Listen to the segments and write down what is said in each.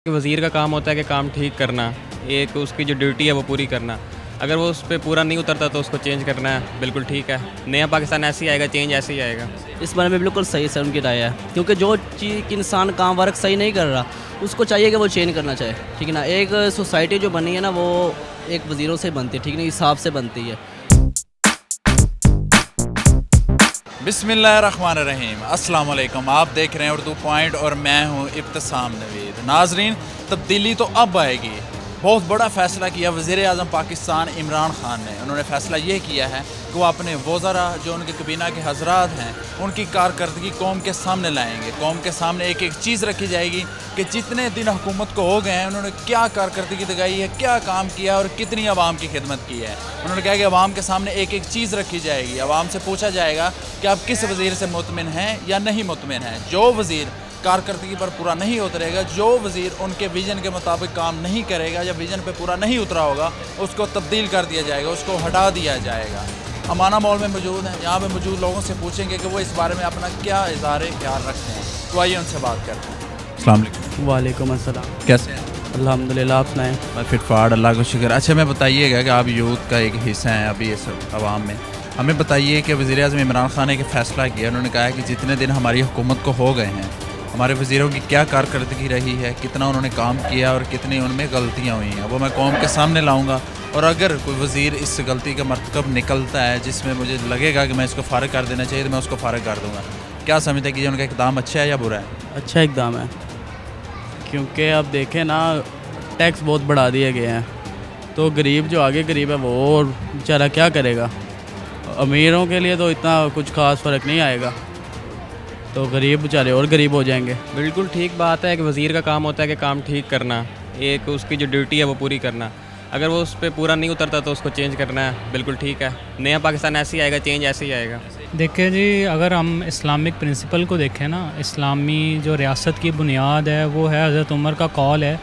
वज़ीर का काम होता है कि काम ठीक करना, एक उसकी जो ड्यूटी है वो पूरी करना। अगर वो उस पे पूरा नहीं उतरता तो उसको चेंज करना है, बिल्कुल ठीक है। नया पाकिस्तान ऐसे ही आएगा, चेंज ऐसे ही आएगा। इस बारे में बिल्कुल सही सर उनकी राय है, क्योंकि जो चीज़ इंसान काम वर्क सही नहीं कर रहा उसको चाहिए कि वो चेंज करना चाहिए, ठीक है ना। एक सोसाइटी जो बनी है ना वो एक वज़ीरों से बनती है, ठीक है ना, हिसाब से बनती है। बिस्मिल्लाहिर्रहमानिर्रहीम, अस्सलाम वालेकुम। आप देख रहे हैं उर्दू पॉइंट और मैं हूं इब्तिसाम नवीद। नाजरीन, तब्दीली तो अब आएगी। बहुत बड़ा फ़ैसला किया वज़ीर आज़म पाकिस्तान इमरान ख़ान ने। उन्होंने फ़ैसला ये किया है कि वो अपने वज़रा जो उनके कबीना के हज़रात हैं उनकी कारकर्दगी कौम के सामने लाएंगे। कौम के सामने एक एक चीज़ रखी जाएगी कि जितने दिन हुकूमत को हो गए हैं उन्होंने क्या कारकर्दगी दिखाई है, क्या काम किया और कितनी आवाम की खिदमत की है। उन्होंने कहा कि आवाम के सामने एक एक चीज़ रखी जाएगी। आवाम से पूछा जाएगा कि आप किस वज़ीर से मुतमिन हैं या नहीं मुतमिन हैं। जो वज़ीर कारकर्दगी पर पूरा नहीं उतरेगा, जो वज़ीर उनके विज़न के मुताबिक काम नहीं करेगा या विज़न पे पूरा नहीं उतरा होगा, उसको तब्दील कर दिया जाएगा, उसको हटा दिया जाएगा। अमाना मॉल में मौजूद हैं, यहाँ पे मौजूद लोगों से पूछेंगे कि वो इस बारे में अपना क्या इज़हार ख्याल रखते हैं। तो आइए उनसे बात करते हैं। अस्सलाम वालेकुम। वालेकुम अस्सलाम। कैसे हैं? अल्हम्दुलिल्लाह, आप सुनाएं। मैं फिट फाड़, अल्लाह का शुक्र। अच्छा, मैं बताइएगा कि आप यूथ का एक हिस्सा हैं अभी इस आवाम में। हमें बताइए कि वज़ीर आज़म इमरान ख़ान ने एक फ़ैसला किया। उन्होंने कहा है कि जितने दिन हमारी हुकूमत को हो गए हैं, हमारे वज़ीरों की क्या कारकर्दगी रही है, कितना उन्होंने काम किया और कितनी उनमें गलतियाँ हुई हैं, वो मैं कौम के सामने लाऊंगा। और अगर कोई वज़ीर इस गलती का मरतकब निकलता है जिसमें मुझे लगेगा कि मैं इसको फ़ारिग कर देना चाहिए तो मैं उसको फ़ारिग कर दूँगा। क्या समझते हैं कि उनका इक़दाम अच्छा है या बुरा है? अच्छा इक़दाम है, क्योंकि अब देखें ना, टैक्स बहुत बढ़ा दिए गए हैं, तो गरीब जो आगे गरीब है वो बेचारा क्या करेगा। अमीरों के लिए तो इतना कुछ ख़ास फ़र्क नहीं आएगा, तो गरीब बेचारे और गरीब हो जाएंगे। बिल्कुल ठीक बात है कि वज़ीर का काम होता है कि काम ठीक करना, एक उसकी जो ड्यूटी है वो पूरी करना। अगर वो उस पर पूरा नहीं उतरता तो उसको चेंज करना है, बिल्कुल ठीक है। नया पाकिस्तान ऐसे ही आएगा, चेंज ऐसे ही आएगा। देखिए जी, अगर हम इस्लामिक प्रिंसिपल को देखें ना, इस्लामी जो रियासत की बुनियाद है वो है, हज़रत उमर का कौल है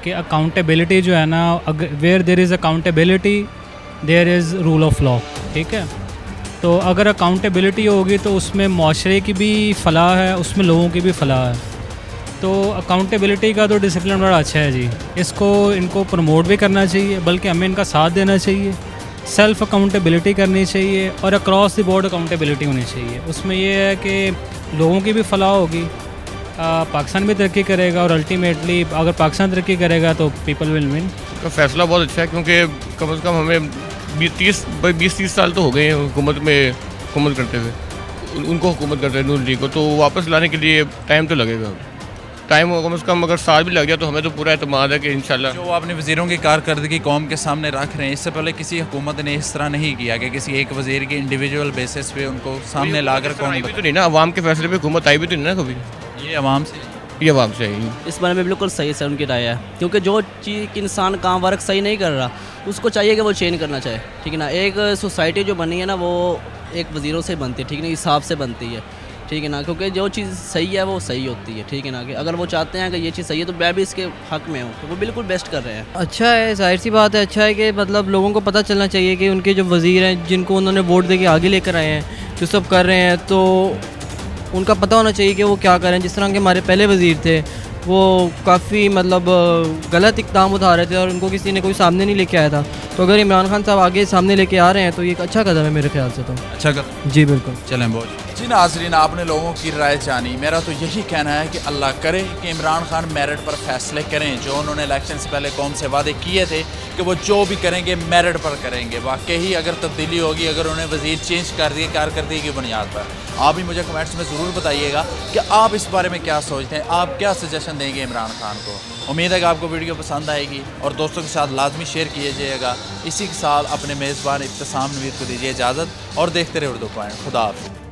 कि अकाउंटेबिलिटी जो है ना, where there is accountability there is rule of law, ठीक है। तो अगर अकाउंटेबिलिटी होगी तो उसमें माशरे की भी फ़लाह है, उसमें लोगों की भी फ़लाह है। तो अकाउंटेबिलिटी का तो डिसिप्लिन बड़ा अच्छा है जी, इसको इनको प्रमोट भी करना चाहिए, बल्कि हमें इनका साथ देना चाहिए। सेल्फ़ अकाउंटेबिलिटी करनी चाहिए और अक्रॉस द बोर्ड अकाउंटेबिलिटी होनी चाहिए। उसमें ये है कि लोगों की भी फ़लाह होगी, पाकिस्तान भी तरक्की करेगा और अल्टीमेटली अगर पाकिस्तान तरक्की करेगा तो पीपल विल विन। का फ़ैसला बहुत अच्छा है, क्योंकि कम से कम हमें 20-30 साल तो हो गए हैं हुकूमत करते हुए। उनको हुकूमत करते हैं नून लीग को, तो वापस लाने के लिए टाइम तो लगेगा। टाइम कम से कम अगर साल भी लग गया तो हमें तो पूरा एतमाद है कि इंशाल्लाह। जो आपने वज़ीरों की कारकर्दगी कौम के सामने रख रहे हैं, इससे पहले किसी हुकूमत ने इस तरह नहीं किया कि किसी एक वज़ीर की इंडिविजुअल बेसिस पे उनको सामने लाकर कौन भी तो नहीं ना, अवाम के फैसले पे हुकूमत आई भी तो नहीं ना कभी। ये आवाम से ये अवाम से आई। इस बारे में बिल्कुल सही सर उनकी राय है, क्योंकि जो चीज़ इंसान काम वर्क सही नहीं कर रहा उसको चाहिए कि वो चेंज करना चाहिए, ठीक है ना। एक सोसाइटी जो बनी है ना वो एक वज़ीरों से बनती है, ठीक है ना, हिसाब से बनती है, ठीक है ना। क्योंकि जो चीज़ सही है वो सही होती है, ठीक है ना। कि अगर वो चाहते हैं कि ये चीज़ सही है तो मैं भी इसके हक़ में हूँ, तो वो बिल्कुल बेस्ट कर रहे हैं। अच्छा है, जाहिर सी बात है, अच्छा है कि मतलब लोगों को पता चलना चाहिए कि उनके जो वज़ीर हैं जिनको उन्होंने वोट दे के आगे लेकर आए हैं, जो सब कर रहे हैं, तो उनका पता होना चाहिए कि वो क्या कर रहे हैं। जिस तरह के हमारे पहले वज़ीर थे वो काफ़ी मतलब गलत इक़दाम उठा रहे थे और उनको किसी ने कोई सामने नहीं लेके आया था। तो अगर इमरान खान साहब आगे सामने लेके आ रहे हैं तो ये एक अच्छा कदम है मेरे ख्याल से। तो अच्छा कर जी बिल्कुल। चलें बहुत जी। नाज़रीन, आपने लोगों की राय जानी। मेरा तो यही कहना है कि अल्लाह करे कि इमरान खान मेरिट पर फैसले करें। जो उन्होंने इलेक्शन से पहले कौम से वादे किए थे कि वो जो भी करेंगे मेरिट पर करेंगे, वाकई अगर तब्दीली होगी, अगर उन्हें वज़ीर चेंज कर दिए कारकर्दगी की बुनियाद पर। आप भी मुझे कमेंट्स में ज़रूर बताइएगा कि आप इस बारे में क्या सोचते हैं, आप क्या सजेशन देंगे इमरान खान को। उम्मीद है कि आपको वीडियो पसंद आएगी और दोस्तों के साथ लाजमी शेयर कीजिएगा। इसी के साथ अपने मेज़बान इब्तिसाम नवीद को दीजिए इजाज़त और देखते रहे उर्दू पॉइंट। खुदा हाफ़िज़।